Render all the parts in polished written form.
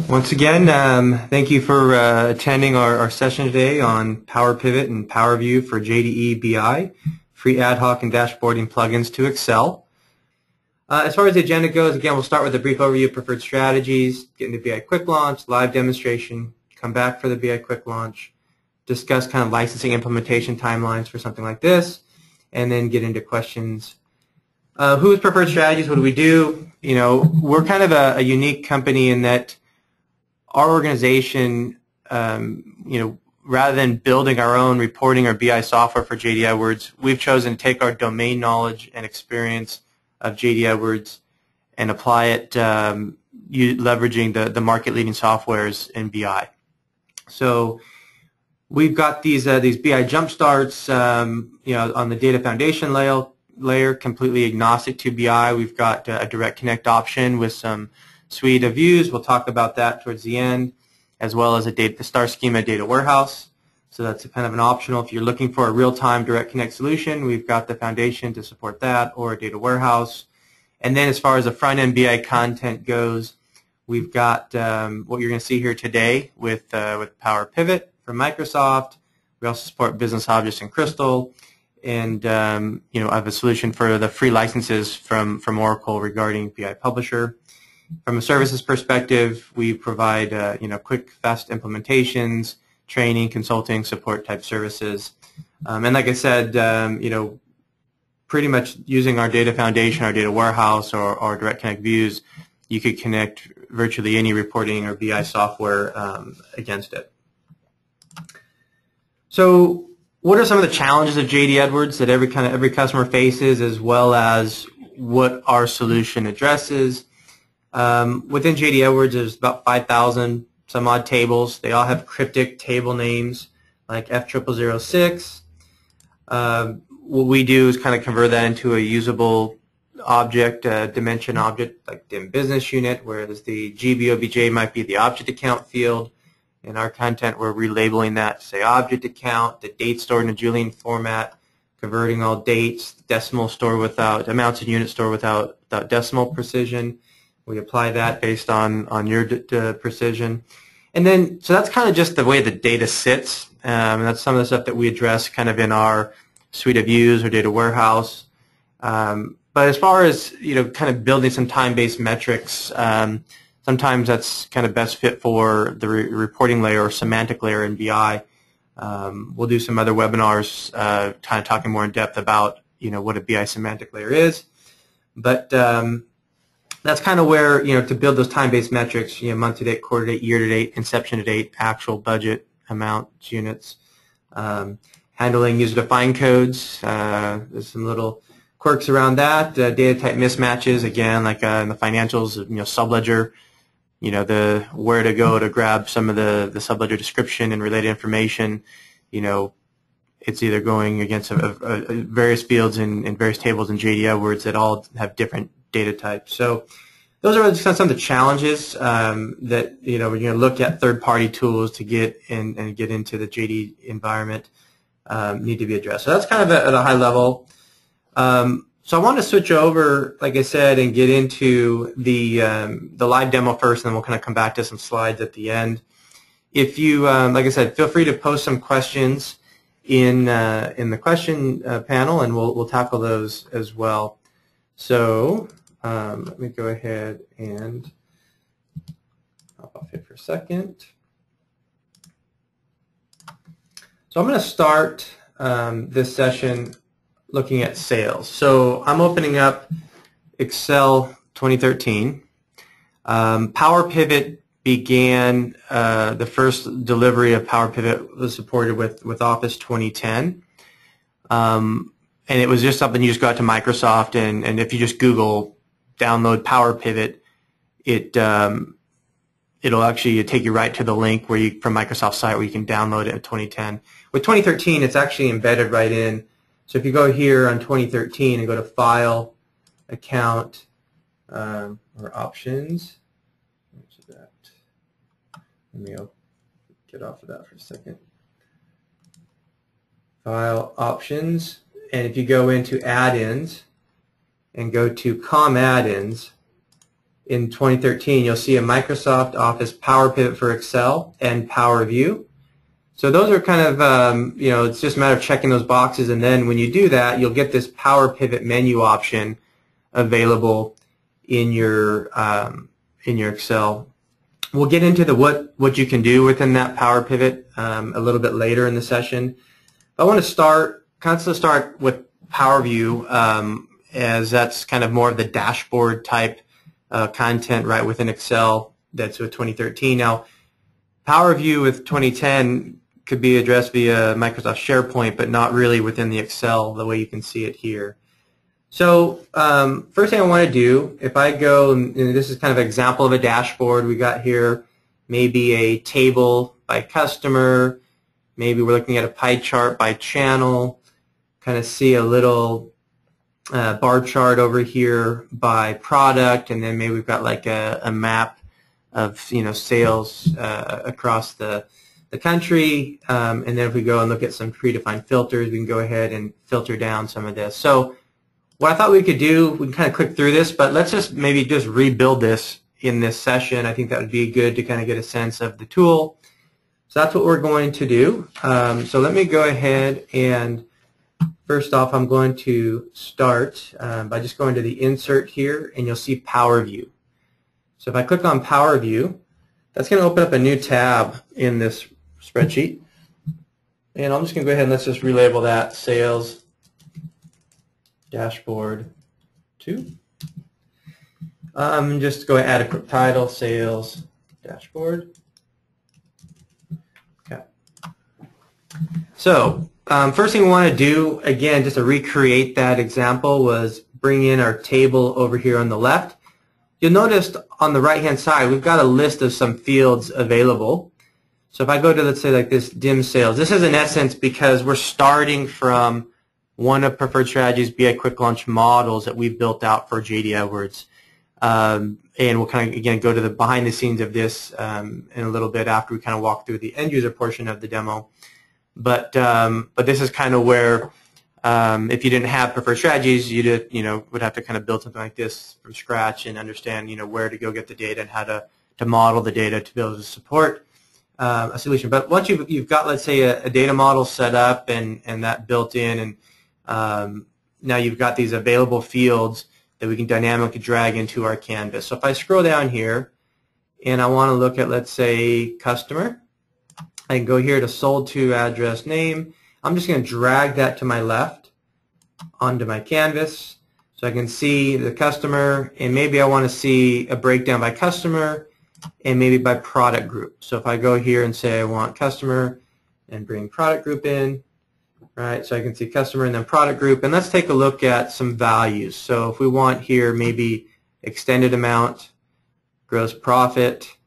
Once again, thank you for attending our session today on PowerPivot and PowerView for JDE BI, free ad hoc and dashboarding plugins to Excel. As far as the agenda goes, again, we'll start with a brief overview of preferred strategies, get into BI Quick Launch, live demonstration, come back for the BI Quick Launch, discuss kind of licensing implementation timelines for something like this, and then get into questions. Who is preferred strategies? What do we do? You know, we're kind of a unique company in that our organization, rather than building our own reporting or BI software for JD Edwards, we've chosen to take our domain knowledge and experience of JD Edwards and apply it leveraging the market-leading softwares in BI. So we've got these BI Jumpstarts, on the data foundation layer, completely agnostic to BI. We've got a direct connect option with some suite of views. We'll talk about that towards the end, as well as the star schema data warehouse. So that's kind of an optional. If you're looking for a real-time direct connect solution, we've got the foundation to support that, or a data warehouse. And then as far as the front-end BI content goes, we've got what you're going to see here today with PowerPivot from Microsoft. We also support Business Objects in Crystal, and I have a solution for the free licenses from Oracle regarding BI Publisher. From a services perspective, we provide quick, fast implementations, training, consulting, support type services. And like I said, pretty much using our data foundation, our data warehouse, or direct connect views, you could connect virtually any reporting or BI software against it. So what are some of the challenges of JD Edwards that every customer faces, as well as what our solution addresses? Within JD Edwards, there's about 5,000 some odd tables. They all have cryptic table names like F0006. What we do is kind of convert that into a usable object, dimension object like dim business unit, whereas the GBOBJ might be the object account field. In our content, we're relabeling that to say object account, the date stored in a Julian format, converting all dates, decimal store without amounts and units store without decimal precision. We apply that based on your precision. And then, so that's kind of just the way the data sits. And that's some of the stuff that we address kind of in our suite of views or data warehouse. But as far as, kind of building some time-based metrics, sometimes that's kind of best fit for the reporting layer or semantic layer in BI. We'll do some other webinars kind of talking more in depth about, what a BI semantic layer is. But that's kind of where, to build those time-based metrics, month to date, quarter to date, year to date, inception to date, actual budget, amount, units, handling user-defined codes. There's some little quirks around that. Data type mismatches, again, like in the financials, subledger, the where to go to grab some of the subledger description and related information. It's either going against various fields in various tables in JD Edwards that all have different data types. So those are some of the challenges that we're going to look at third-party tools to get in and get into the JD environment need to be addressed. So that's kind of at a high level. So I want to switch over, like I said, and get into the live demo first, and then we'll kind of come back to some slides at the end. If you, like I said, feel free to post some questions in the question panel, and we'll tackle those as well. So let me go ahead and hop off here for a second. So I'm going to start this session looking at sales. So I'm opening up Excel 2013. PowerPivot began, the first delivery of PowerPivot was supported with Office 2010. And it was just something you just go out to Microsoft, and if you just Google download PowerPivot, it'll actually take you right to the link from Microsoft's site where you can download it in 2010. With 2013, it's actually embedded right in. So if you go here on 2013 and go to File, Account, or Options, let me get off of that for a second. File, Options, and if you go into Add-ins and go to COM Add-ins, in 2013, you'll see a Microsoft Office PowerPivot for Excel and PowerView. So those are kind of, it's just a matter of checking those boxes, and then when you do that, you'll get this PowerPivot menu option available in your Excel. We'll get into the what you can do within that PowerPivot a little bit later in the session. I want to start with PowerView, as that's kind of more of the dashboard type content right within Excel. That's with 2013. Now, PowerView with 2010 could be addressed via Microsoft SharePoint, but not really within the Excel the way you can see it here. So first thing I want to do, if I go, and this is kind of an example of a dashboard we got here, maybe a table by customer, maybe we're looking at a pie chart by channel, kind of see a little bar chart over here by product, and then maybe we've got like a map of sales across the country, and then if we go and look at some predefined filters, we can go ahead and filter down some of this. So what I thought we could do, we can kind of click through this, but let's just maybe just rebuild this in this session. I think that would be good to kind of get a sense of the tool. So that's what we're going to do. So let me go ahead and first off, I'm going to start by just going to the insert here, and you'll see PowerView. So if I click on PowerView, that's going to open up a new tab in this spreadsheet. And I'm just going to go ahead and let's just relabel that Sales Dashboard 2. Just go ahead and add a quick title, Sales Dashboard. Okay. So first thing we want to do, again, just to recreate that example, was bring in our table over here on the left. You'll notice on the right-hand side, we've got a list of some fields available. So if I go to, let's say, like this dim sales, this is in essence because we're starting from one of Preferred Strategies BI Quick Launch models that we've built out for JD Edwards. And we'll kind of, again, go to the behind the scenes of this in a little bit after we kind of walk through the end user portion of the demo. But this is kind of where if you didn't have Preferred Strategies, you would have to kind of build something like this from scratch and understand where to go get the data and how to model the data to be able to support a solution. But once you've got, let's say, a data model set up and that built in, and now you've got these available fields that we can dynamically drag into our canvas. So if I scroll down here and I want to look at, let's say, customer, I can go here to sold to address name. I'm just going to drag that to my left onto my canvas so I can see the customer, and maybe I want to see a breakdown by customer and maybe by product group. So if I go here and say I want customer and bring product group in, right, so I can see customer and then product group, and let's take a look at some values. So if we want here maybe extended amount, gross profit,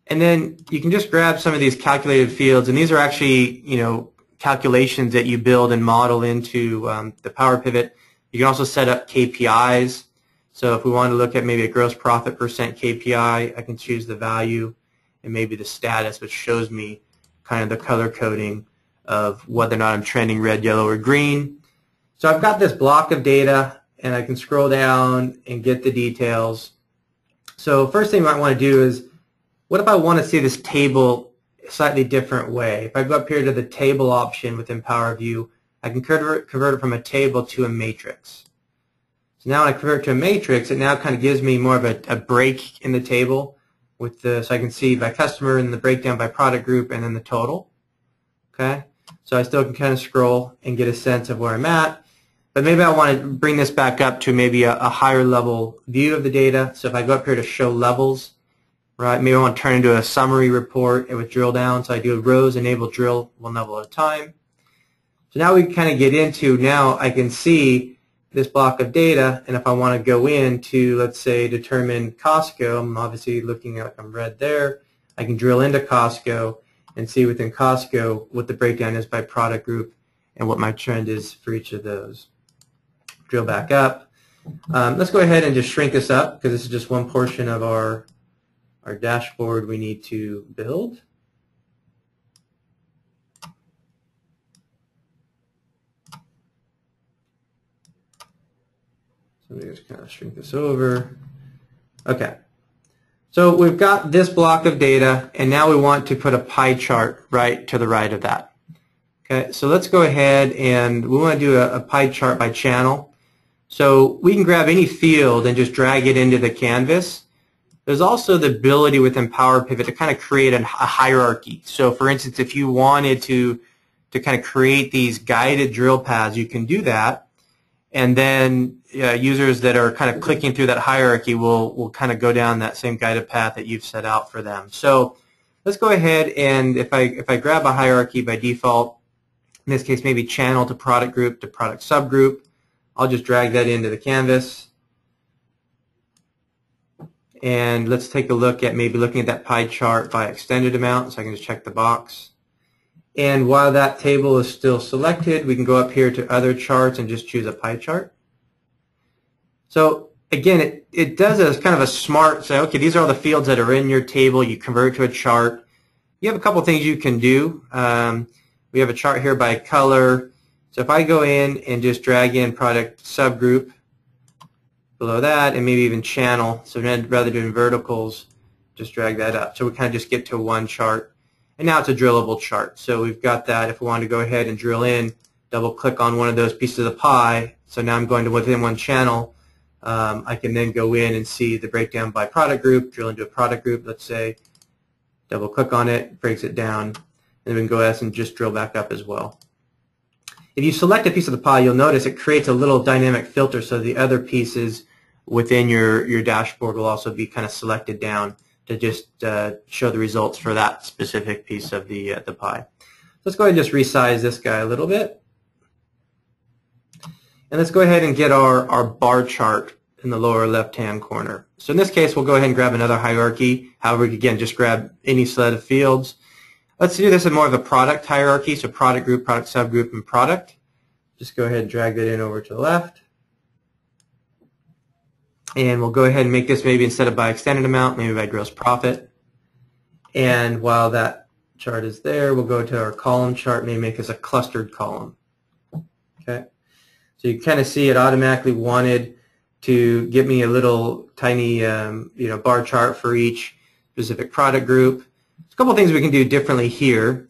and then you can just grab some of these calculated fields, and these are actually calculations that you build and model into the PowerPivot. You can also set up KPIs. So if we want to look at maybe a gross profit percent KPI, I can choose the value and maybe the status, which shows me kind of the color coding of whether or not I'm trending red, yellow, or green. So I've got this block of data, and I can scroll down and get the details. So first thing I might want to do is, what if I want to see this table a slightly different way? If I go up here to the table option within PowerView, I can convert it from a table to a matrix. So now when I convert it to a matrix, it now kind of gives me more of a break in the table so I can see by customer and the breakdown by product group and then the total. Okay, so I still can kind of scroll and get a sense of where I'm at, but maybe I want to bring this back up to maybe a higher level view of the data. So if I go up here to show levels, right, maybe I want to turn into a summary report with drill down, so I do rows enable drill one level at a time. So now we kind of get into, now I can see this block of data, and if I want to go into, let's say, determine Costco, I'm obviously looking at, like I'm red there, I can drill into Costco and see within Costco what the breakdown is by product group and what my trend is for each of those. Drill back up. Let's go ahead and just shrink this up because this is just one portion of our dashboard we need to build. So let me just kind of shrink this over. Okay. So we've got this block of data, and now we want to put a pie chart right to the right of that. Okay, so let's go ahead and we want to do a pie chart by channel. So we can grab any field and just drag it into the canvas. There's also the ability within PowerPivot to kind of create a hierarchy. So for instance, if you wanted to kind of create these guided drill paths, you can do that. And then users that are kind of clicking through that hierarchy will kind of go down that same guided path that you've set out for them. So let's go ahead and if I grab a hierarchy by default, in this case maybe channel to product group to product subgroup, I'll just drag that into the canvas. And let's take a look at maybe looking at that pie chart by extended amount, so I can just check the box. And while that table is still selected, we can go up here to other charts and just choose a pie chart. So again, it does a kind of a smart say, okay, these are all the fields that are in your table. You convert it to a chart. You have a couple things you can do. We have a chart here by color. So if I go in and just drag in product subgroup below that, and maybe even channel, so rather than doing verticals, just drag that up. So we kind of just get to one chart. And now it's a drillable chart. So we've got that. If we want to go ahead and drill in, double click on one of those pieces of the pie. So now I'm going to within one channel. I can then go in and see the breakdown by product group, drill into a product group, let's say, double click on it, breaks it down, and then we can go ahead and just drill back up as well. If you select a piece of the pie, you'll notice it creates a little dynamic filter so the other pieces within your dashboard will also be kind of selected down to just show the results for that specific piece of the pie. Let's go ahead and just resize this guy a little bit. And let's go ahead and get our bar chart in the lower left-hand corner. So in this case, we'll go ahead and grab another hierarchy. However, again, just grab any set of fields. Let's do this in more of a product hierarchy, so product group, product subgroup, and product. Just go ahead and drag that in over to the left. And we'll go ahead and make this maybe instead of by extended amount, maybe by gross profit. And while that chart is there, we'll go to our column chart, maybe make this a clustered column. Okay. So you kind of see it automatically wanted to give me a little tiny bar chart for each specific product group. There's a couple things we can do differently here.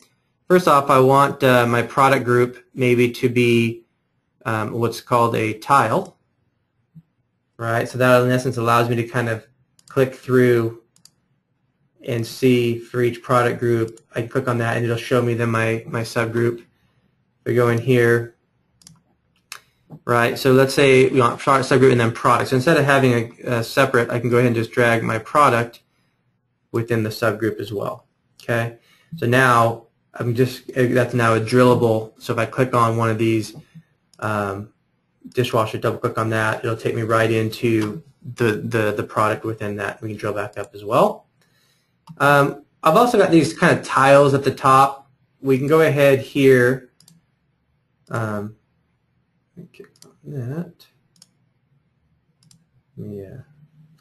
First off, I want my product group maybe to be what's called a tile. Right, so that in essence allows me to kind of click through and see for each product group. I can click on that and it'll show me then my subgroup. If we go in here, right, so let's say we want product subgroup and then product. So instead of having a separate, I can go ahead and just drag my product within the subgroup as well. Okay, so now that's now a drillable. So if I click on one of these dishwasher, double click on that, it'll take me right into the product within that. We can drill back up as well. I've also got these kind of tiles at the top. We can go ahead here, click on that.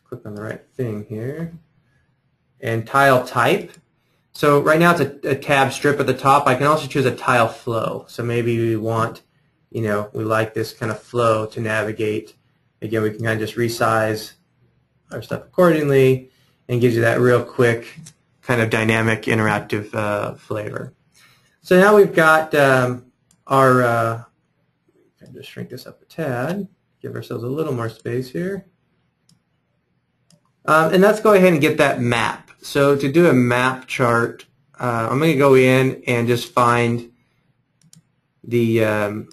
Click on the right thing here. And tile type. So right now it's a tab strip at the top. I can also choose a tile flow. So maybe we want, we like this kind of flow to navigate. Again, we can kind of just resize our stuff accordingly and gives you that real quick kind of dynamic interactive flavor. So now we've got our, just shrink this up a tad, give ourselves a little more space here. And let's go ahead and get that map. So to do a map chart, I'm going to go in and just find the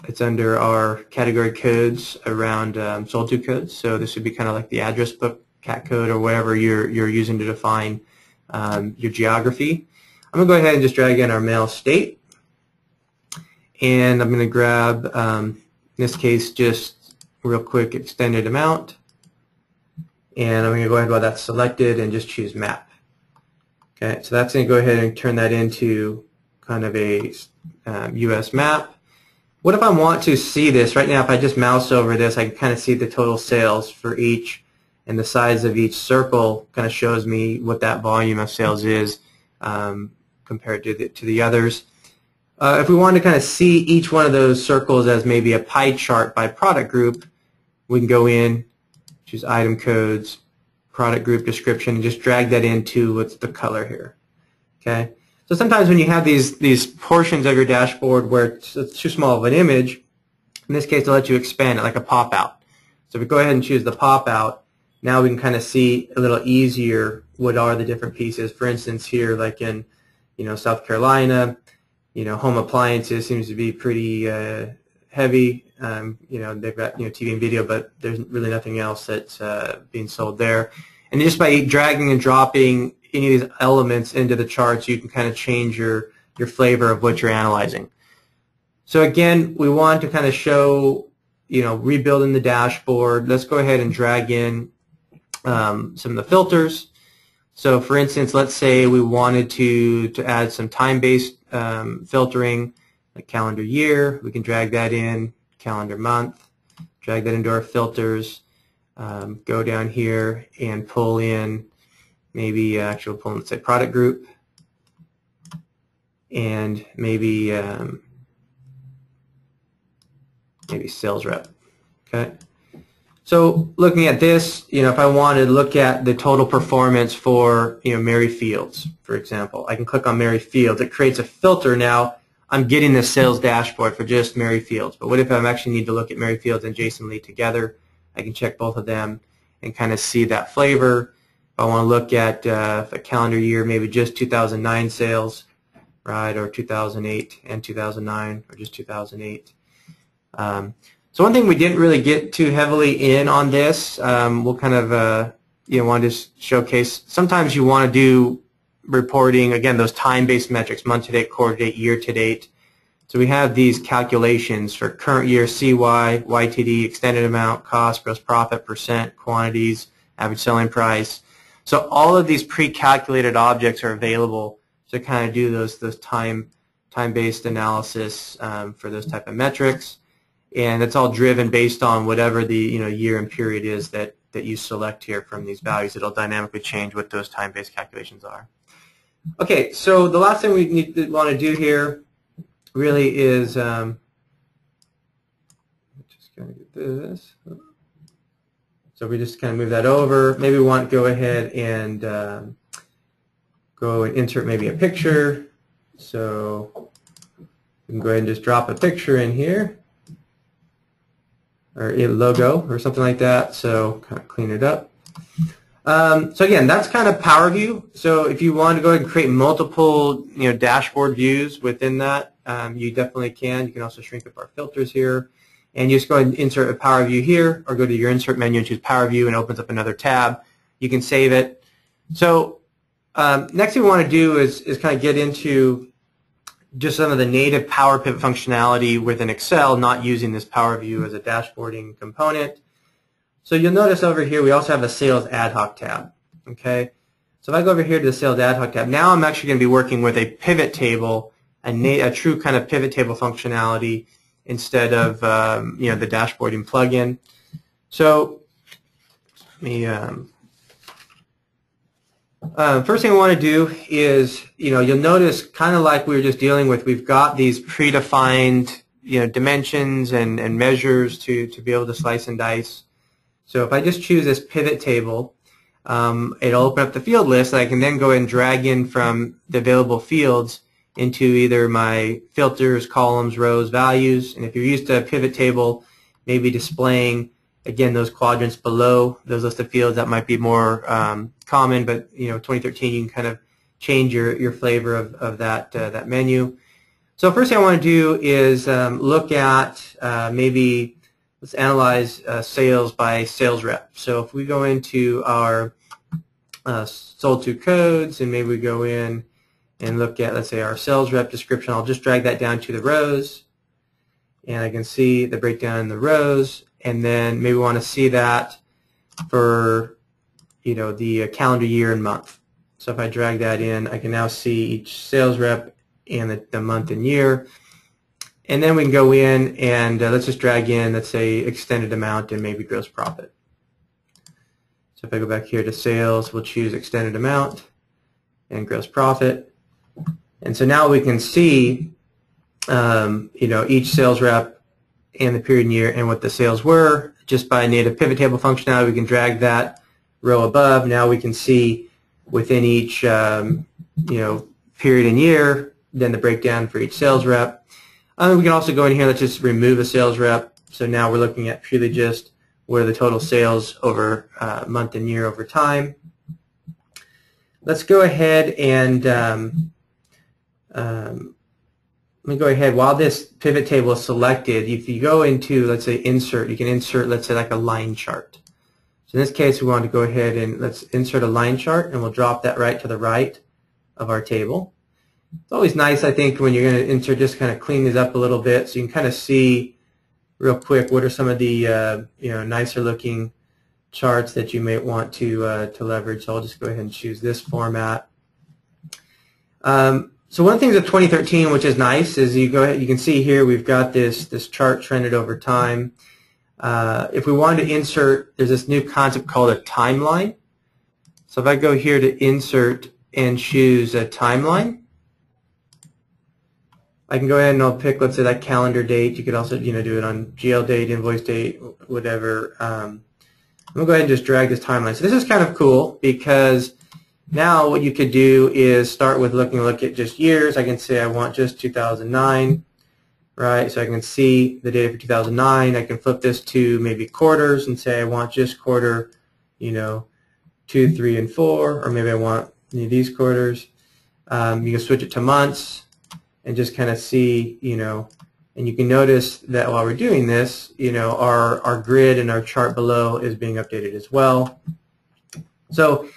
it's under our category codes around sold to codes. So this would be kind of like the address book cat code or whatever you're using to define your geography. I'm going to go ahead and just drag in our mail state. And I'm going to grab, in this case, just real quick extended amount. And I'm going to go ahead while that's selected and just choose map. Okay, so that's going to go ahead and turn that into kind of a US map. What if I want to see this? Right now, if I just mouse over this, I can kind of see the total sales for each, and the size of each circle kind of shows me what that volume of sales is compared to the others. If we want to kind of see each one of those circles as maybe a pie chart by product group, we can go in, choose item codes, product group description, and just drag that into what's the color here. Okay. So sometimes when you have these portions of your dashboard where it's too small of an image, in this case, it'll let you expand it like a pop-out. So if we go ahead and choose the pop-out, now we can kind of see a little easier what are the different pieces. For instance, here, like in South Carolina, home appliances seems to be pretty heavy. They've got TV and video, but there's really nothing else that's being sold there. And just by dragging and dropping any of these elements into the charts, you can kind of change your flavor of what you're analyzing. So again, we want to kind of show, rebuilding the dashboard. Let's go ahead and drag in some of the filters. So for instance, let's say we wanted to add some time-based filtering, like calendar year. We can drag that in, calendar month, drag that into our filters, go down here and pull in maybe actually pull in, let's say, product group, and maybe sales rep. Okay. So looking at this, if I wanted to look at the total performance for Mary Fields, for example, I can click on Mary Fields. It creates a filter now. I'm getting the sales dashboard for just Mary Fields. But what if I actually need to look at Mary Fields and Jason Lee together? I can check both of them and kind of see that flavor. If I want to look at a calendar year, maybe just 2009 sales, right, or 2008 and 2009, or just 2008. So one thing we didn't really get too heavily in on this, we'll kind of want to showcase. Sometimes you want to do reporting, again, those time-based metrics, month-to-date, quarter-to-date, year-to-date. So we have these calculations for current year CY, YTD, extended amount, cost, gross profit, percent, quantities, average selling price. So all of these pre-calculated objects are available to kind of do those time-based analysis for those type of metrics. And it's all driven based on whatever the year and period is that you select here from these values. It'll dynamically change what those time-based calculations are. Okay, so the last thing we want to do here really is just going to get this. So we just kind of move that over. Maybe we want to go ahead and go and insert maybe a picture. So we can go ahead and just drop a picture in here, or a logo or something like that. So kind of clean it up. So again, that's kind of PowerView. So if you want to go ahead and create multiple dashboard views within that, you definitely can. You can also shrink up our filters here. And you just go ahead and insert a PowerView here, or go to your insert menu and choose PowerView, and it opens up another tab. You can save it. So next thing we want to do is kind of get into just some of the native PowerPivot functionality within Excel, not using this PowerView as a dashboarding component. So you'll notice over here we also have a Sales Ad Hoc tab. Okay, so if I go over here to the Sales Ad Hoc tab, now I'm actually going to be working with a pivot table, a true kind of pivot table functionality instead of the dashboarding plugin. So let me first thing I want to do is, you'll notice, kind of like we were just dealing with, we've got these predefined, dimensions and measures to be able to slice and dice. So if I just choose this pivot table, it'll open up the field list. I can then go ahead and drag in from the available fields into either my filters, columns, rows, values. And if you're used to a pivot table, maybe displaying, again, those quadrants below those list of fields, that might be more common, but 2013 you can kind of change your flavor of that menu. So first thing I want to do is look at maybe let's analyze sales by sales rep. So if we go into our sold to codes, and maybe we go in and look at, let's say, our sales rep description, I'll just drag that down to the rows, and I can see the breakdown in the rows. And then maybe we want to see that for the calendar year and month. So if I drag that in, I can now see each sales rep and the month and year. And then we can go in and let's just drag in, let's say, extended amount and maybe gross profit. So if I go back here to sales, we'll choose extended amount and gross profit. And so now we can see each sales rep and the period and year and what the sales were just by native pivot table functionality, we can drag that row above. Now we can see within each period and year, then the breakdown for each sales rep. We can also go in here, let's just remove a sales rep. So now we're looking at purely just what are the total sales over month and year over time. Let's go ahead and let me go ahead. While this pivot table is selected, if you go into, let's say, insert, you can insert, let's say, like a line chart. So in this case, we want to go ahead and let's insert a line chart, and we'll drop that right to the right of our table. It's always nice, I think, when you're going to insert, just kind of clean these up a little bit so you can kind of see real quick what are some of the nicer looking charts that you may want to leverage. So I'll just go ahead and choose this format. So one of the things of 2013, which is nice, is you can see here we've got this chart trended over time. If we wanted to insert, there's this new concept called a timeline. So if I go here to insert and choose a timeline, I can go ahead and I'll pick, let's say, that calendar date. You could also do it on GL date, invoice date, whatever. I'm going to go ahead and just drag this timeline. So this is kind of cool because now what you could do is start with look at just years. I can say I want just 2009, right? So I can see the data for 2009. I can flip this to maybe quarters and say I want just quarter, 2, 3, and 4, or maybe I want these quarters. You can switch it to months and just kind of see, and you can notice that while we're doing this, our grid and our chart below is being updated as well. So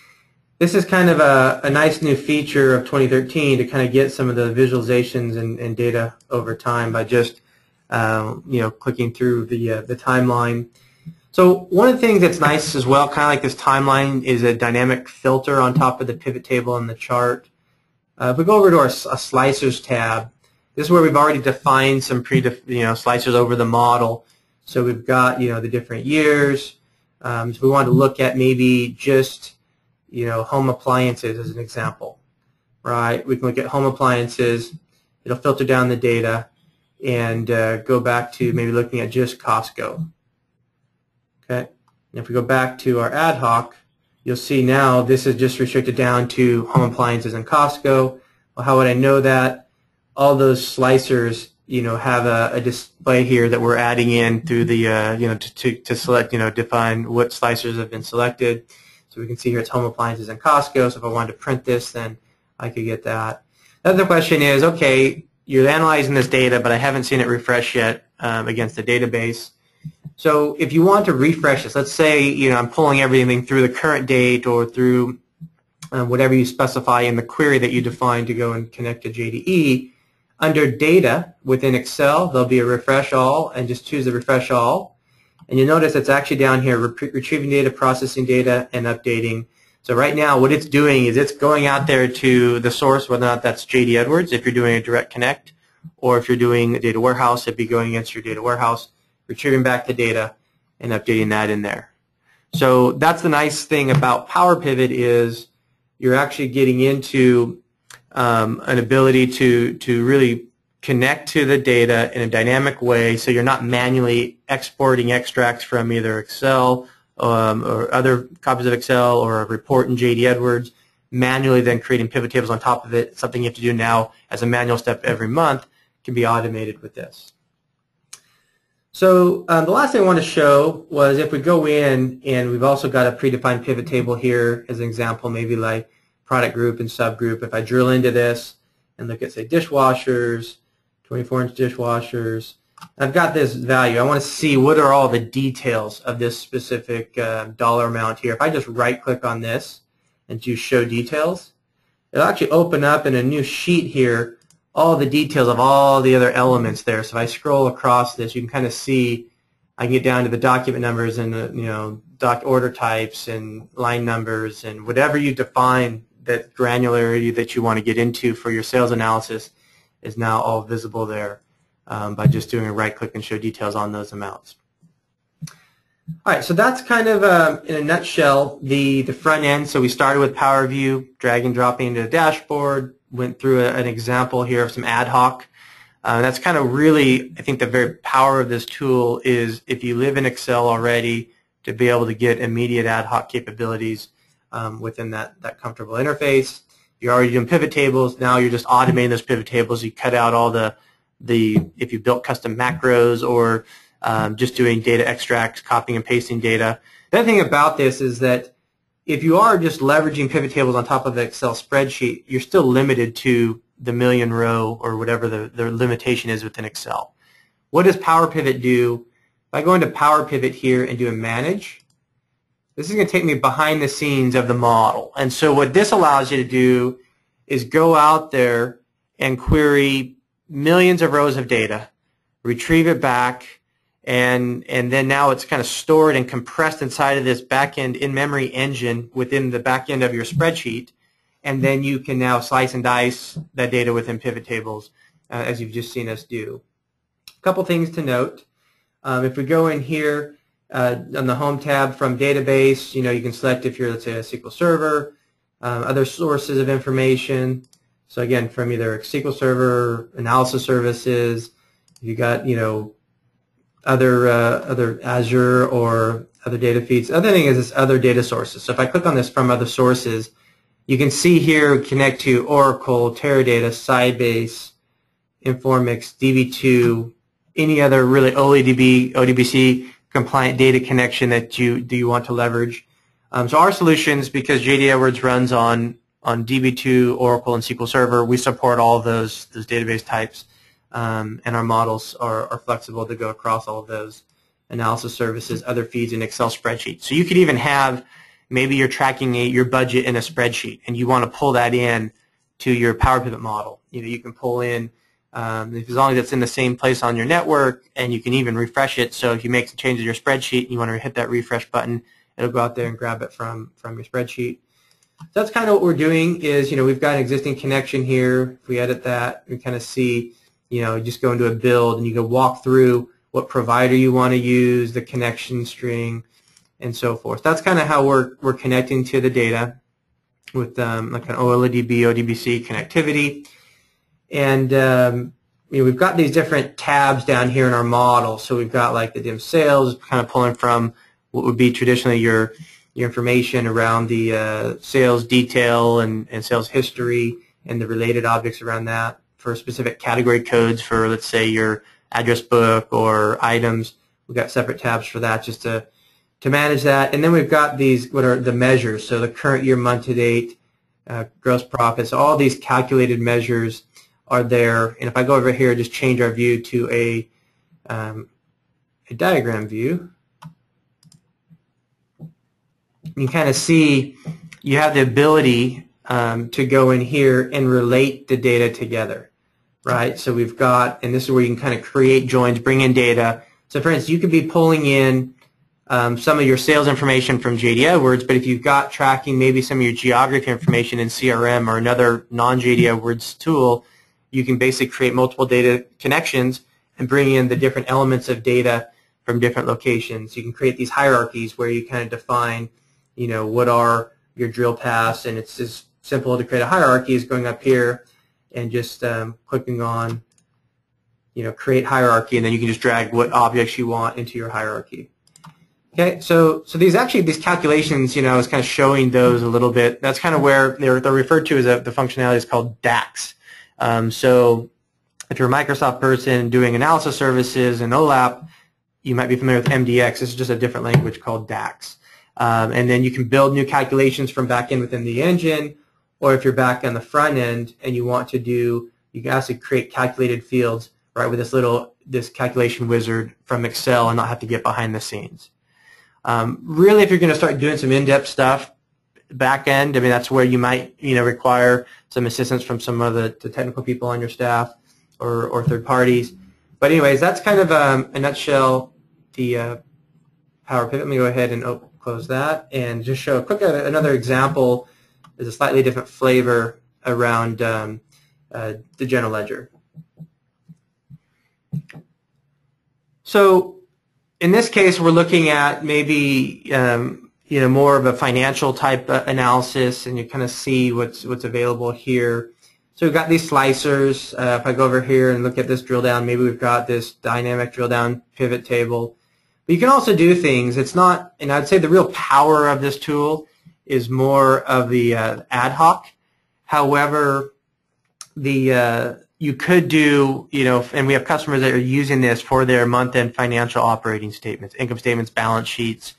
this is kind of a nice new feature of 2013 to kind of get some of the visualizations and data over time by just clicking through the timeline. So one of the things that's nice as well, kind of like this timeline, is a dynamic filter on top of the pivot table and the chart. If we go over to our slicers tab, this is where we've already defined some slicers over the model. So we've got the different years. So we want to look at maybe just home appliances as an example, right? We can look at home appliances. It'll filter down the data and go back to maybe looking at just Costco. Okay. And if we go back to our ad hoc, you'll see now this is just restricted down to home appliances and Costco. Well, how would I know that? All those slicers, have a display here that we're adding in through the, to select, define what slicers have been selected. So we can see here it's home appliances and Costco. So if I wanted to print this, then I could get that. The other question is, okay, you're analyzing this data, but I haven't seen it refresh yet against the database. So if you want to refresh this, let's say I'm pulling everything through the current date or through whatever you specify in the query that you define to go and connect to JDE. Under Data within Excel, there'll be a Refresh All, and just choose the Refresh All. And you'll notice it's actually down here, retrieving data, processing data, and updating. So right now what it's doing is it's going out there to the source, whether or not that's JD Edwards, if you're doing a direct connect, or if you're doing a data warehouse, it'd be going against your data warehouse, retrieving back the data, and updating that in there. So that's the nice thing about PowerPivot is you're actually getting into an ability to really connect to the data in a dynamic way, so you're not manually exporting extracts from either Excel or other copies of Excel or a report in JD Edwards, manually then creating pivot tables on top of it. Something you have to do now as a manual step every month can be automated with this. So the last thing I want to show was if we go in, and we've also got a predefined pivot table here as an example, maybe like product group and subgroup. If I drill into this and look at, say, dishwashers, 24-inch dishwashers, I've got this value. I want to see what are all the details of this specific dollar amount here. If I just right-click on this and choose Show Details, it'll actually open up in a new sheet here all the details of all the other elements there. So if I scroll across this, you can kind of see, I can get down to the document numbers and doc order types and line numbers and whatever you define, that granularity that you want to get into for your sales analysis is now all visible there by just doing a right click and show details on those amounts. All right, so that's kind of in a nutshell the front end. So we started with PowerView, drag and dropping into the dashboard, went through an example here of some ad hoc That's kind of really, I think the very power of this tool is if you live in Excel already, to be able to get immediate ad hoc capabilities within that comfortable interface. You're already doing pivot tables. Now you're just automating those pivot tables. You cut out all the if you built custom macros or just doing data extracts, copying and pasting data. The other thing about this is that if you are just leveraging pivot tables on top of the Excel spreadsheet, you're still limited to the million row or whatever the limitation is within Excel. What does PowerPivot do? If I go into PowerPivot here and do a manage, this is going to take me behind the scenes of the model. And so what this allows you to do is go out there and query millions of rows of data, retrieve it back, and then now it's kind of stored and compressed inside of this back-end in-memory engine within the back-end of your spreadsheet, and then you can now slice and dice that data within pivot tables as you've just seen us do. A couple things to note. If we go in here on the Home tab from Database, you can select if you're, let's say, a SQL Server, other sources of information. So again, from either SQL Server, analysis services, you got, other Azure or other data feeds. The other thing is this other data sources. So if I click on this from other sources, you can see here connect to Oracle, Teradata, Sybase, Informix, DB2, any other really ODBC compliant data connection that you want to leverage. So our solutions, because JDE Edwards runs on DB2, Oracle, and SQL Server, we support all of those database types. And our models are flexible to go across all of those analysis services, other feeds in Excel spreadsheets. So you could even have, maybe you're tracking your budget in a spreadsheet and you want to pull that in to your PowerPivot model. You can pull in, as long as it's in the same place on your network, and you can even refresh it. So if you make some changes to your spreadsheet and you want to hit that refresh button, it'll go out there and grab it from your spreadsheet. So that's kind of what we're doing is, we've got an existing connection here. If we edit that, we kind of see, just go into a build and you can walk through what provider you want to use, the connection string, and so forth. That's kind of how we're connecting to the data with like an OLEDB, ODBC connectivity. And we've got these different tabs down here in our model. So we've got like the dim sales, kind of pulling from what would be traditionally your information around the sales detail and sales history and the related objects around that. For specific category codes for, let's say, your address book or items, we've got separate tabs for that just to manage that. And then we've got these, what are the measures, so the current year, month to date, gross profits, all these calculated measures are there. And if I go over here, just change our view to a diagram view, you kind of see you have the ability to go in here and relate the data together. Right, so we've got, and this is where you can kind of create joins, bring in data. So for instance, you could be pulling in some of your sales information from JDE Edwards, but if you've got tracking maybe some of your geography information in CRM or another non-JDE Edwards tool, you can basically create multiple data connections and bring in the different elements of data from different locations. You can create these hierarchies where you kind of define, what are your drill paths, and it's as simple to create a hierarchy as going up here and just clicking on, create hierarchy, and then you can just drag what objects you want into your hierarchy. Okay, so these calculations, I was kind of showing those a little bit. That's kind of where they're referred to as the functionality is called DAX. So if you're a Microsoft person doing analysis services and OLAP, you might be familiar with MDX. This is just a different language called DAX. And then you can build new calculations from back end within the engine. Or if you're back on the front end and you want to do, you can actually create calculated fields, right, with this calculation wizard from Excel and not have to get behind the scenes. Really, if you're going to start doing some in-depth stuff, back end, that's where you might, require some assistance from some of the technical people on your staff or third parties. But anyways, that's kind of a nutshell the PowerPivot. Let me go ahead and close that and just show a quick another example. Is a slightly different flavor around the general ledger. So in this case, we're looking at maybe more of a financial type analysis, and you kind of see what's available here. So we've got these slicers. If I go over here and look at this drill down, maybe we've got this dynamic drill down pivot table. But you can also do things. It's not, and I'd say the real power of this tool is more of the ad hoc. However, you could do, and we have customers that are using this for their month-end financial operating statements, income statements, balance sheets.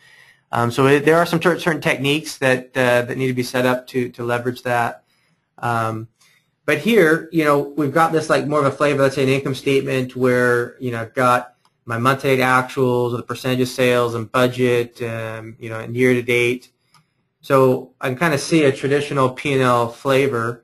So there are some certain techniques that need to be set up to leverage that. But here, we've got this like more of a flavor. Let's say an income statement where I've got my month-to-date actuals, or the percentage of sales and budget, and year to date. So I can kind of see a traditional P&L flavor.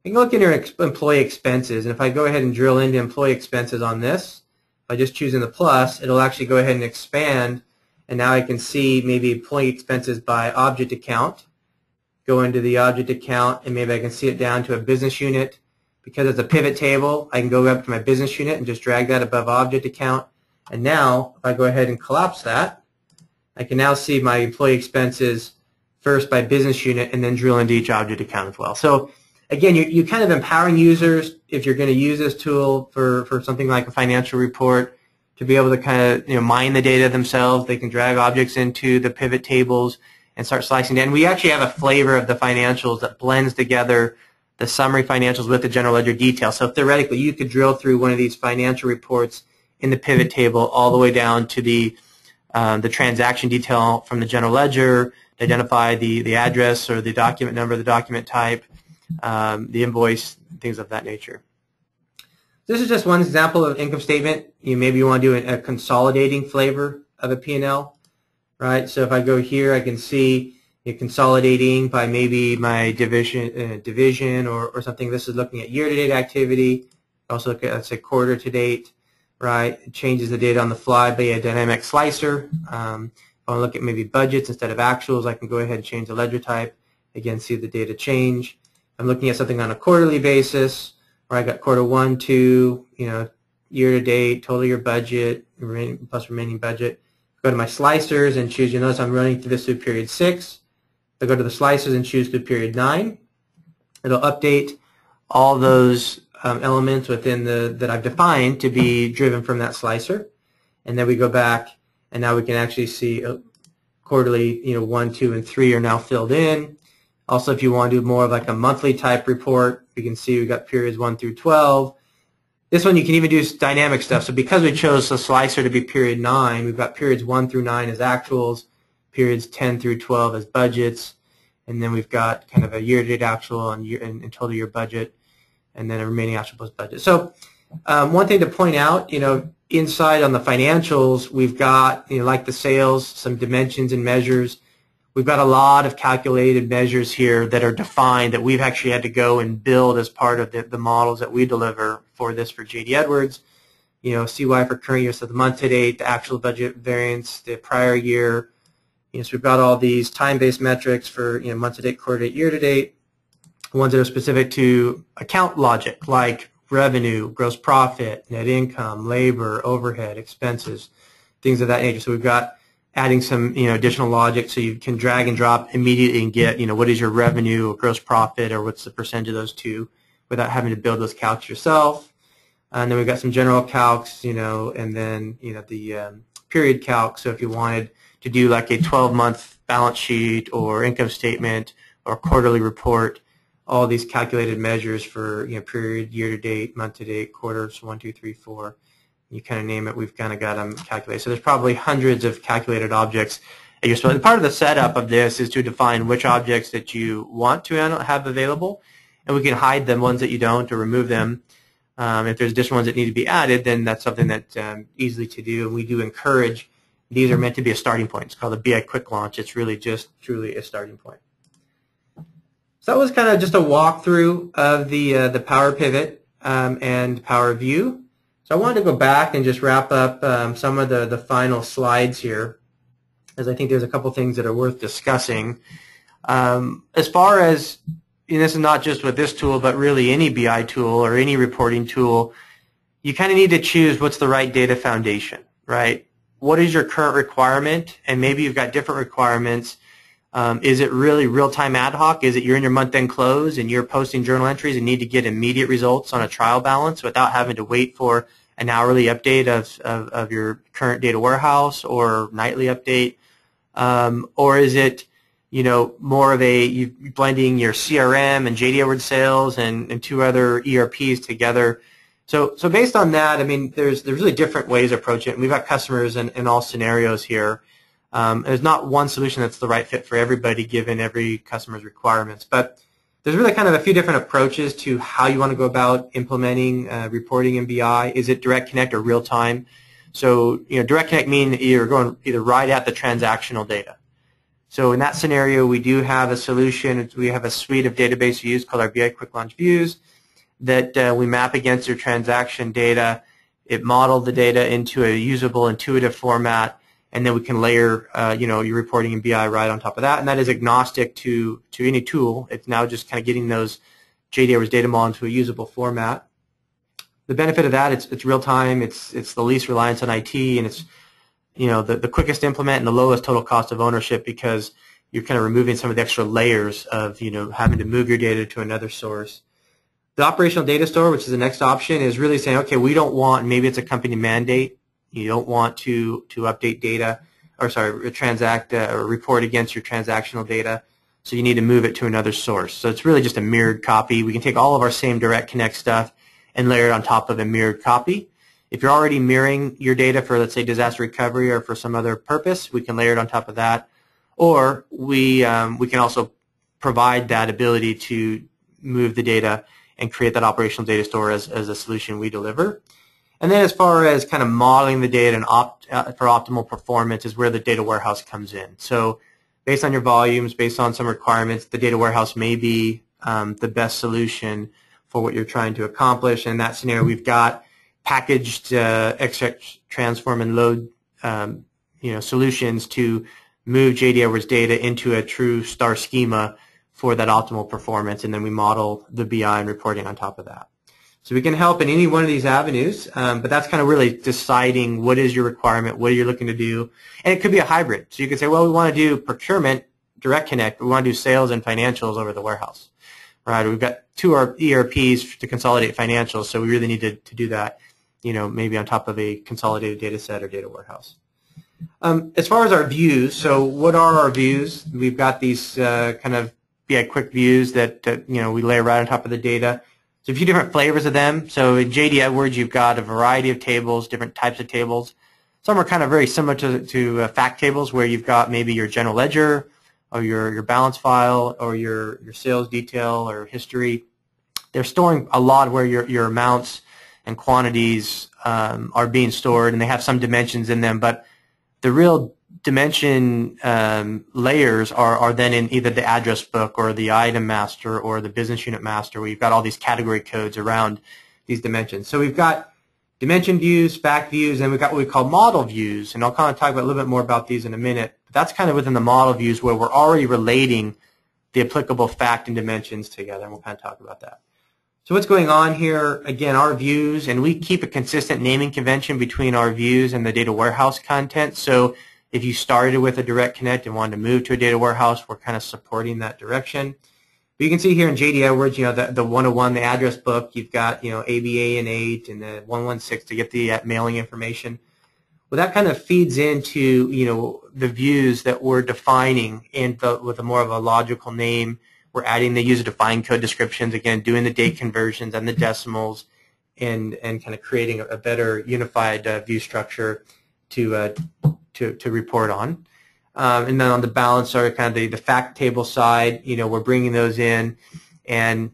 You can look at your employee expenses, and if I go ahead and drill into employee expenses on this, by just choosing the plus, it'll actually go ahead and expand, and now I can see maybe employee expenses by object account. Go into the object account, and maybe I can see it down to a business unit. Because it's a pivot table, I can go up to my business unit and just drag that above object account. And now, if I go ahead and collapse that, I can now see my employee expenses first by business unit, and then drill into each object account as well. So again, you're kind of empowering users, if you're going to use this tool for something like a financial report, to be able to kind of mine the data themselves. They can drag objects into the pivot tables and start slicing down. We actually have a flavor of the financials that blends together the summary financials with the general ledger detail. So theoretically, you could drill through one of these financial reports in the pivot table all the way down to the transaction detail from the general ledger, to identify the address or the document number, the document type, the invoice, things of that nature. This is just one example of income statement. Maybe you want to do a consolidating flavor of a P&L, right? So if I go here, I can see consolidating by maybe my division or something. This is looking at year-to-date activity. Also look at, let's say, quarter-to-date, right? It changes the data on the fly by a dynamic slicer. If I want to look at maybe budgets instead of actuals, I can go ahead and change the ledger type. Again, see the data change. I'm looking at something on a quarterly basis, where I got quarter 1, 2, year-to-date, total year budget, plus remaining budget. Go to my slicers and choose, notice I'm running through this through period 6. I go to the slicers and choose through period 9. It'll update all those elements within that I've defined to be driven from that slicer. And then we go back, and now we can actually see quarterly, 1, 2, and 3 are now filled in. Also, if you want to do more of like a monthly type report, we can see we've got periods 1 through 12. This one you can even do dynamic stuff. So because we chose the slicer to be period 9, we've got periods 1 through 9 as actuals, periods 10 through 12 as budgets, and then we've got kind of a year-to-date actual and total year budget, and then a remaining actual plus budget. So one thing to point out, inside on the financials, we've got, like the sales, some dimensions and measures. We've got a lot of calculated measures here that are defined that we've actually had to go and build as part of the models that we deliver for JDE Edwards. CY for current year, so the month to date, the actual budget variance, the prior year. So we've got all these time-based metrics for month to date, quarter to date, year to date. Ones that are specific to account logic, like revenue, gross profit, net income, labor, overhead, expenses, things of that nature. So we've got adding some additional logic, so you can drag and drop immediately and get what is your revenue or gross profit, or what's the percentage of those two, without having to build those calcs yourself. And then we've got some general calcs, and then the period calc. So if you wanted to do like a 12-month balance sheet or income statement or quarterly report, all these calculated measures for period, year to date, month to date, quarters 1, 2, 3, 4. You kind of name it, we've kind of got them calculated. So there's probably hundreds of calculated objects. Part of the setup of this is to define which objects that you want to have available, and we can hide them, ones that you don't, or remove them. If there's additional ones that need to be added, then that's something that's easily to do, and we do encourage. These are meant to be a starting point. It's called a BI Quick Launch. It's really just truly a starting point. So that was kind of just a walkthrough of the PowerPivot and PowerView. So I wanted to go back and just wrap up some of the final slides here, as I think there's a couple things that are worth discussing. As far as, this is not just with this tool, but really any BI tool or any reporting tool, you kind of need to choose what's the right data foundation, right? What is your current requirement? And maybe you've got different requirements Is it really real-time ad hoc? Is it you're in your month-end close and you're posting journal entries and need to get immediate results on a trial balance without having to wait for an hourly update of your current data warehouse or nightly update? Or is it, more of you blending your CRM and JDE Edwards sales and two other ERPs together? So based on that, I mean, there's really different ways to approach it. And we've got customers in all scenarios here. There's not one solution that's the right fit for everybody given every customer's requirements. But there's really kind of a few different approaches to how you want to go about implementing reporting in BI. Is it direct connect or real time? So, direct connect means you're going either right at the transactional data. So in that scenario, we do have a solution. We have a suite of database views called our BI Quick Launch Views that we map against your transaction data. It modeled the data into a usable, intuitive format, and then we can layer, your reporting in BI right on top of that. And that is agnostic to any tool. It's now just kind of getting those JDE Edwards data model into a usable format. The benefit of that, it's real time. It's the least reliance on IT, and it's the quickest to implement and the lowest total cost of ownership because you're kind of removing some of the extra layers of having to move your data to another source. The operational data store, which is the next option, is really saying, okay, we don't want, maybe it's a company mandate, you don't want to update data, or sorry, transact or report against your transactional data, so you need to move it to another source. So it's really just a mirrored copy. We can take all of our same direct connect stuff and layer it on top of a mirrored copy. If you're already mirroring your data for, let's say, disaster recovery or for some other purpose, we can layer it on top of that. Or we can also provide that ability to move the data and create that operational data store as a solution we deliver. And then as far as kind of modeling the data and for optimal performance is where the data warehouse comes in. So based on your volumes, based on some requirements, the data warehouse may be the best solution for what you're trying to accomplish. In that scenario, we've got packaged extract, transform, and load solutions to move JDE Edwards data into a true star schema for that optimal performance, and then we model the BI and reporting on top of that. So we can help in any one of these avenues, but that's kind of really deciding what is your requirement, what are you looking to do, and it could be a hybrid. So you could say, well, we want to do procurement, direct connect, we want to do sales and financials over the warehouse. Right? We've got two ERPs to consolidate financials, so we really need to do that, maybe on top of a consolidated data set or data warehouse. As far as our views, so what are our views? We've got these kind of BI quick views that we layer right on top of the data. So a few different flavors of them. So in JDE Edwards, you've got a variety of tables, different types of tables. Some are kind of very similar to fact tables where you've got maybe your general ledger or your balance file or your sales detail or history. They're storing a lot where your amounts and quantities are being stored, and they have some dimensions in them, but the real dimension layers are then in either the address book or the item master or the business unit master, where you've got all these category codes around these dimensions. So we've got dimension views, fact views, and we've got what we call model views, and I'll kind of talk about a little bit more about these in a minute. But that's kind of within the model views where we're already relating the applicable fact and dimensions together, and we'll kind of talk about that. So what's going on here, again, our views, and we keep a consistent naming convention between our views and the data warehouse content. So if you started with a direct connect and wanted to move to a data warehouse, we're kind of supporting that direction. But you can see here in JDE Edwards, the 101, the address book, you've got, ABA and 8 and the 116 to get the mailing information. Well, that kind of feeds into, the views that we're defining with a more of a logical name. We're adding the user-defined code descriptions, again, doing the date conversions and the decimals, and kind of creating a better unified view structure to report on. And then on the balance are kind of the fact table side, we're bringing those in. And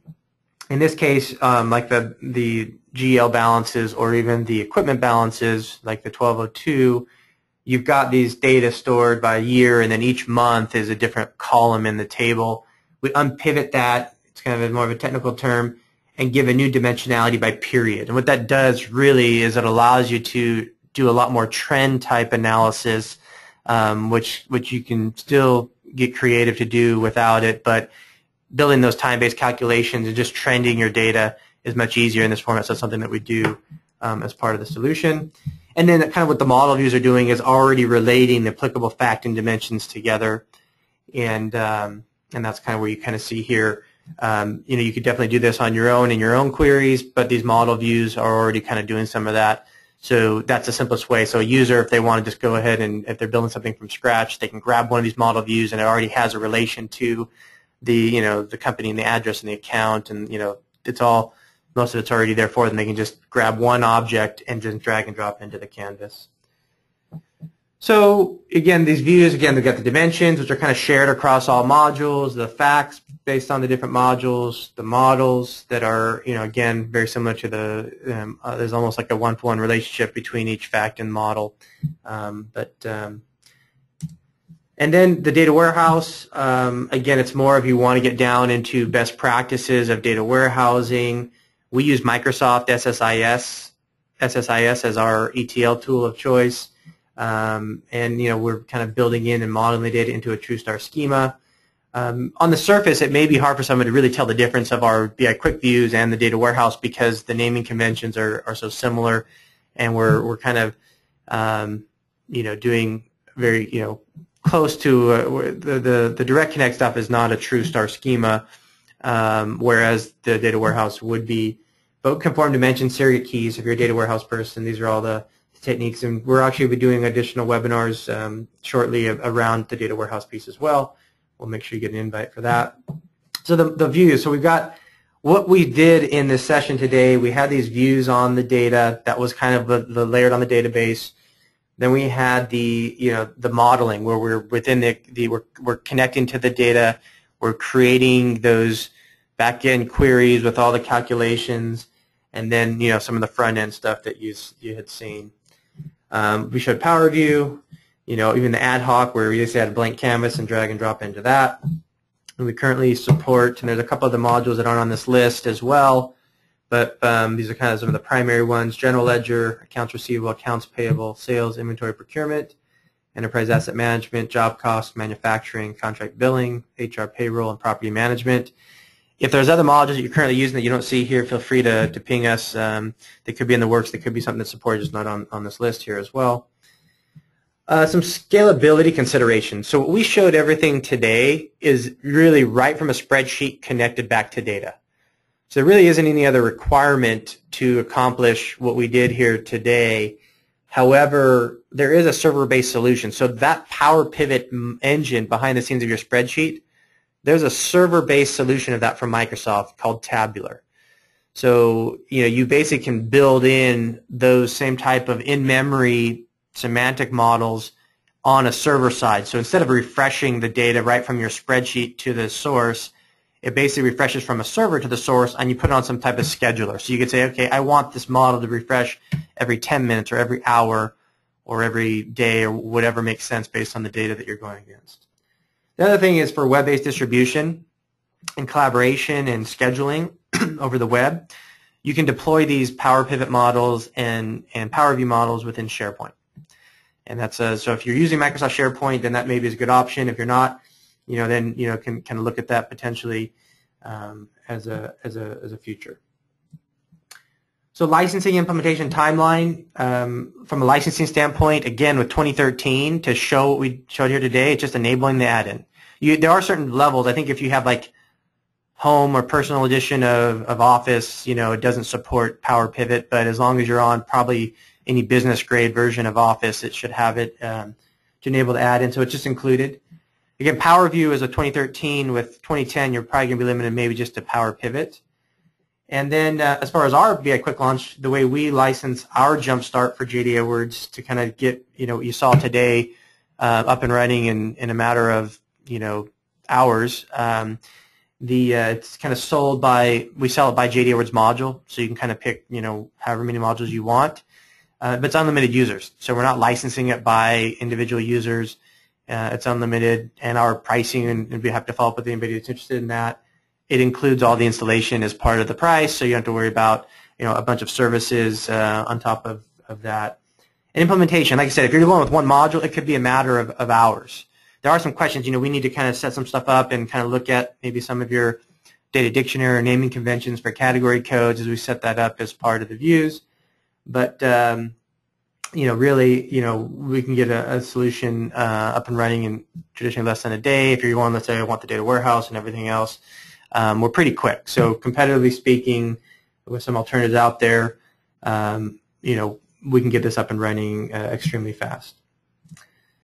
in this case, like the GL balances or even the equipment balances, like the 1202, you've got these data stored by year, and then each month is a different column in the table. We unpivot that, it's kind of more of a technical term, and give a new dimensionality by period. And what that does really is it allows you to do a lot more trend type analysis, which you can still get creative to do without it, but building those time-based calculations and just trending your data is much easier in this format. So that's something that we do as part of the solution. And then kind of what the model views are doing is already relating the applicable fact and dimensions together. and that's kind of where you kind of see here. You could definitely do this on your own in your own queries, but these model views are already kind of doing some of that. So that's the simplest way. So a user, if they want to just go ahead and if they're building something from scratch, they can grab one of these model views and it already has a relation to the the company and the address and the account, and it's all, most of it's already there for them. They can just grab one object and just drag and drop into the canvas. So again, these views, again, they've got the dimensions, which are kind of shared across all modules, the facts based on the different modules, the models that are, again, very similar to the, there's almost like a one-to-one relationship between each fact and model. And then the data warehouse, again, it's more if you want to get down into best practices of data warehousing. We use Microsoft SSIS as our ETL tool of choice. And we're kind of building in and modeling the data into a TrueStar schema. On the surface, it may be hard for someone to really tell the difference of our BI quick views and the data warehouse because the naming conventions are so similar, and we're kind of doing very close to the direct connect stuff is not a TrueStar schema, whereas the data warehouse would be. But conform dimension surrogate keys, if you're a data warehouse person, these are all the techniques, and we're actually be doing additional webinars shortly around the data warehouse piece as well. We'll make sure you get an invite for that. So the views, so we've got what we did in this session today. We had these views on the data that was kind of the layered on the database. Then we had the the modeling where we're within we're connecting to the data. We're creating those back-end queries with all the calculations, and then some of the front-end stuff that you had seen. We showed PowerView, even the ad hoc where we just add a blank canvas and drag and drop into that. And we currently support, and there's a couple of the modules that aren't on this list as well, but these are kind of some of the primary ones: general ledger, accounts receivable, accounts payable, sales, inventory, procurement, enterprise asset management, job cost, manufacturing, contract billing, HR payroll, and property management. If there's other modules that you're currently using that you don't see here, feel free to ping us. They could be in the works. They could be something that's supported, just not on this list here as well. Some scalability considerations. So what we showed everything today is really right from a spreadsheet connected back to data. So there really isn't any other requirement to accomplish what we did here today. However, there is a server-based solution. So that PowerPivot engine behind the scenes of your spreadsheet, there's a server-based solution of that from Microsoft called Tabular. So you basically can build in those same type of in-memory semantic models on a server side. So instead of refreshing the data right from your spreadsheet to the source, it basically refreshes from a server to the source, and you put it on some type of scheduler. So you could say, okay, I want this model to refresh every 10 minutes or every hour or every day or whatever makes sense based on the data that you're going against. The other thing is for web-based distribution and collaboration and scheduling over the web, you can deploy these PowerPivot models and PowerView models within SharePoint. And that's so if you're using Microsoft SharePoint, then that maybe is a good option. If you're not, then can kind of look at that potentially as a future. So licensing implementation timeline, from a licensing standpoint, again with 2013 to show what we showed here today, it's just enabling the add-in. There are certain levels. I think if you have like home or personal edition of Office, it doesn't support PowerPivot, but as long as you're on probably any business grade version of Office, it should have it to enable the add-in. So it's just included. Again, PowerView is a 2013. With 2010, you're probably going to be limited maybe just to PowerPivot. And then as far as our BI Quick Launch, the way we license our Jumpstart for JDE Edwards to kind of get what you saw today up and running in a matter of hours. It's kind of sold by, we sell it by JDE Edwards module, so you can kind of pick however many modules you want. But it's unlimited users, so we're not licensing it by individual users. It's unlimited, and our pricing, and we have to follow up with anybody that's interested in that. It includes all the installation as part of the price, so you don't have to worry about a bunch of services on top of that. And implementation, like I said, if you're going with one module, it could be a matter of hours. There are some questions, we need to kind of set some stuff up and kind of look at maybe some of your data dictionary or naming conventions for category codes as we set that up as part of the views. But really, we can get a solution up and running in traditionally less than a day. If you're going, let's say, I want the data warehouse and everything else, we're pretty quick. So competitively speaking, with some alternatives out there, we can get this up and running extremely fast.